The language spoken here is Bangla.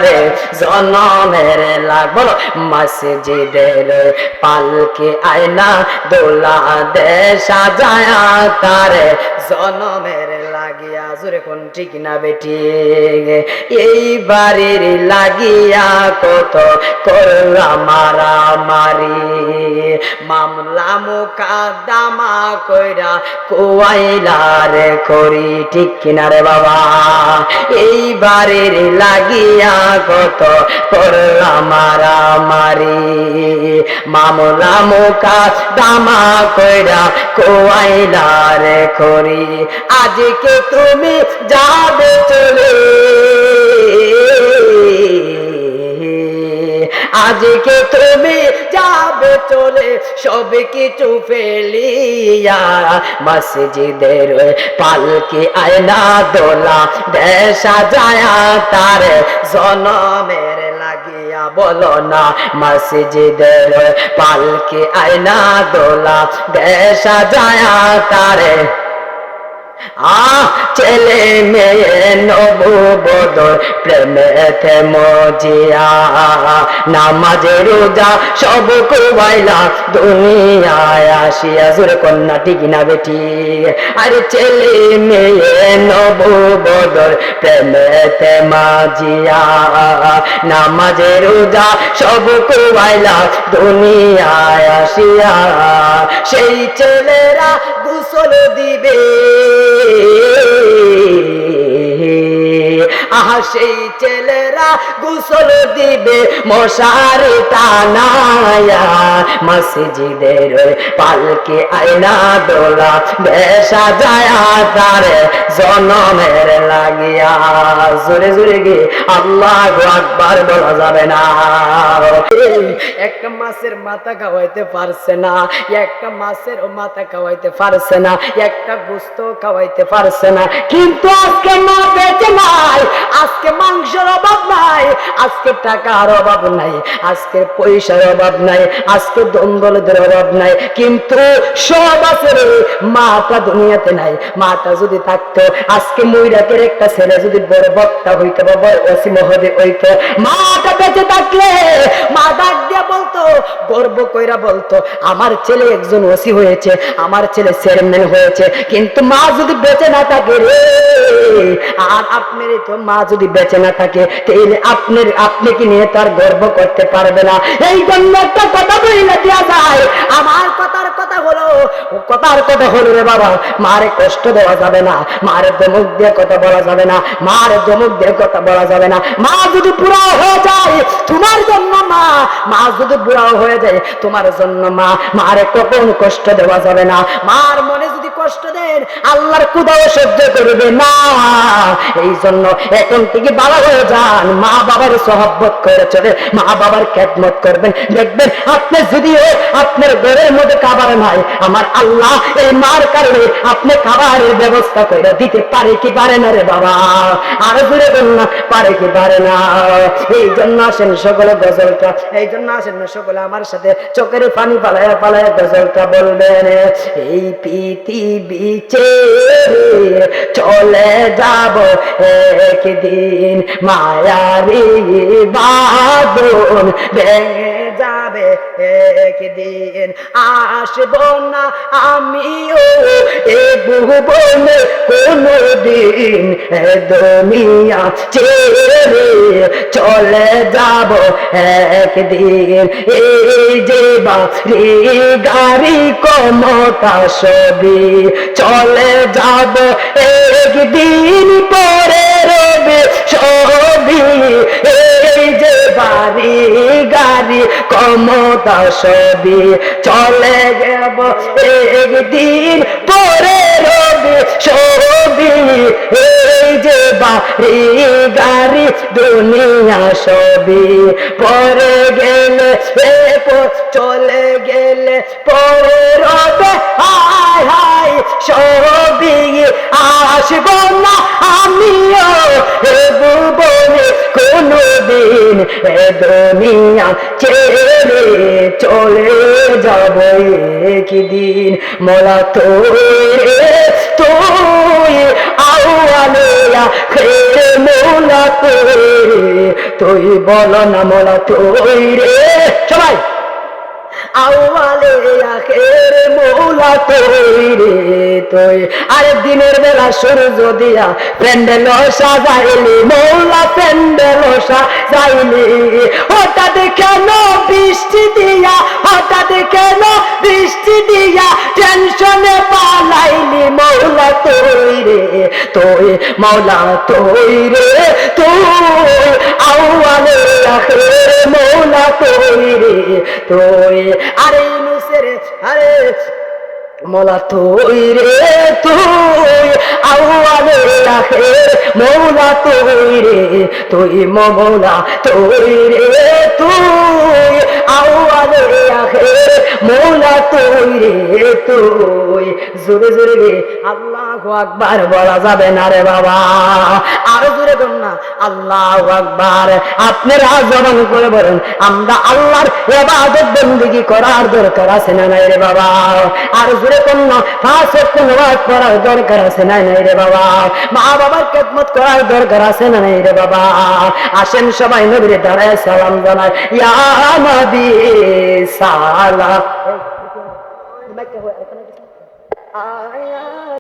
তারে জনমের লাগ বলো মসজিদের পালকে আয়না দোলা দে সাজায়া তারে জনমের লাগিয়া জোরে কোন ঠিক না বেটি এই বাড়ির লাগিয়া কত করলা মারামারি মামলা মোকদ্দমা কইরা কোয়াইলা রে করি ঠিক কিনা রে বাবা এই বাড়ির লাগিয়া কত করলা মারামারি মামলা মোকদ্দমা কইরা কোয়াইলা রে করি আজকে তুমি যাবে চলে আজকে তুমি যাবে চলে সব কিছু ফেলিয়া মসজিদের পালকি আয়না দোলা দে সাজায়া তার জনমের লাগিয়া বলো না মসজিদের পালকি আয়না দোলা দে সাজায়া তারে ছেলে মেয়ে নববধূ প্রেমেতে মজিয়া নামাজে রোজা সব কুবাইলা দুনিয়ায় আসিয়া জোরে কন্যা ঠিক না বেটি আরে ছেলে মেয়ে নববধূ প্রেমেতে মজিয়া নামাজে রোজা সব কুবাইলা দুনিয়ায় আসিয়া সেই ছেলেরা গোসল দিবে সেই ছেলেরা গোসল দিবে মশারি টানায়া মসজিদের পালকি আয়না দোলা বেশা যায় তারে জনমের লাগিয়া জোরে জোরে গে আল্লাহু আকবার বলা যাবে না একটা মাছের মাথা খাওয়াইতে পারছে না একটা মাছের মাথা খাওয়াইতে পারছে না একটা গোশত খাওয়াইতে পারছে না কিন্তু আজকে মা বেঁচে নাই আজকে মাংসের অভাব নাই আজকে টাকার অভাব নাই আজকে পয়সার অভাব নাই আজকে দন্দলদের অভাব নাই কিন্তু সব আছে রে মাটা দুনিয়াতে নাই মাটা যদি থাকতো আজকে ময়ূরাকের একটা ছেলে যদি বড় বক্তা হইতো বা বড় ওসি মহোদয় হইতো মাটা বেঁচে থাকলে মা ডাক দিয়ে বলতো গর্ব কইরা বলতো আমার ছেলে একজন ওসি হয়েছে আমার ছেলে চেয়ারম্যান হয়েছে কিন্তু মা যদি বেঁচে না থাকে রে আর আপনার তো মা যদি বেঁচে না থাকে তাহলে আপনি কি নিয়ে তার গর্ব করতে পারবে না এই জন্য একটা কথা বলে দেওয়া যায় আমার কথার কথা হলো রে বাবা মারে কষ্ট দেওয়া যাবে না মারে ধমক দিয়ে কথা বলা যাবে না মারে ধমক দিয়ে কথা বলা যাবে না মা যদি বুড়া হয়ে যায় তোমার জন্য মা যদি বুড়া হয়ে যায় তোমার জন্য মারে কখন কষ্ট দেওয়া যাবে না মার মনে যদি কষ্ট দেন আল্লাহর খুদাও সহ্য করবে না এই জন্য এখন থেকে বাবা হয়ে যান মা বাবার সহবত করে চলে মা বাবার খেদমত করবেন দেখবেন আপনি যদিও আপনার ঘরের মধ্যে খাবার নাই আমার আল্লাহ এই মার কারণে আপনি খাবারের ব্যবস্থা করে দিতে পারে কি পারে না রে বাবা আর জুড়ে না পারে কি পারে না এই জন্য আসেন সকলে গজলটা এই জন্য আসেন না সকলে আমার সাথে চোখের পানি পালায়া পালায়া গজলটা বলবেন এই পৃথিবী ছেড়ে চলে যাব একদিন মায়ারি বাঁধন ভেঙে যাবে একদিন আসব না আমিও এ ভুবনে কোনদিন দুনিয়া ছেড়ে চলে যাব একদিন এই যে বাড়ি গাড়ি ক্ষমতা সবই চলে যাব একদিন পরে রবে সবই এই যে বাড়ি গাড়ি ক্ষমতা সবই চলে যাব একদিন পরে রবে সবই এই যে বাড়ি গাড়ি দুনিয়া সবই পরে গেলে চলে গেলে পরে রবে হায় হায় সবই আসব না আমিও এ ভুবনে কোনদিন এ দুনিয়া ছেড়ে চলে যাব একদিন মোলা তুই আউয়ালিয়া খেরে মৌলা তুই তুই বলো না মৌলা তুই রে সবাই আউয়ালে আখের মৌলা তুই রে তুই আরে দিনের বেলা সূর্য দিয়া প্যান্ডেল সাজাইলি মৌলা প্যান্ডেল সাজাইলি হঠাৎ কেন বৃষ্টি দিয়া হঠাৎ কেন বৃষ্টি দিয়া টেনশনে পালাইলি মৌলা তুই রে তুই মৌলা তুই রে তুই আউয়ালে আখের মৌলা তুই রে তুই আরে ইউনূসের আরে মৌলা তুই রে তুই আউয়ালে আখের মৌলা তুই রে তুই মৌলা তুই রে তুই আউয়ালে আখের মৌলা তুই রে তুই জোরে জোরে রে আল্লাহু আকবার বলা যাবে না রে বাবা আর জোরে বল না আল্লাহু আকবার আপনারা জবান করে বলেন আমরা আল্লাহর ইবাদত বندگی করার দরকার আছে না নাই রে বাবা আর জোরে কোন পাঁচ ওয়াক্ত নামাজ পড়ার দরকার আছে না নাই রে বাবা মা বাবার খেদমত করার দরকার আছে না নাই রে বাবা আসেন সবাই নবীর দাঁড়ায় সালাম জানাই ইয়া নবী সালাম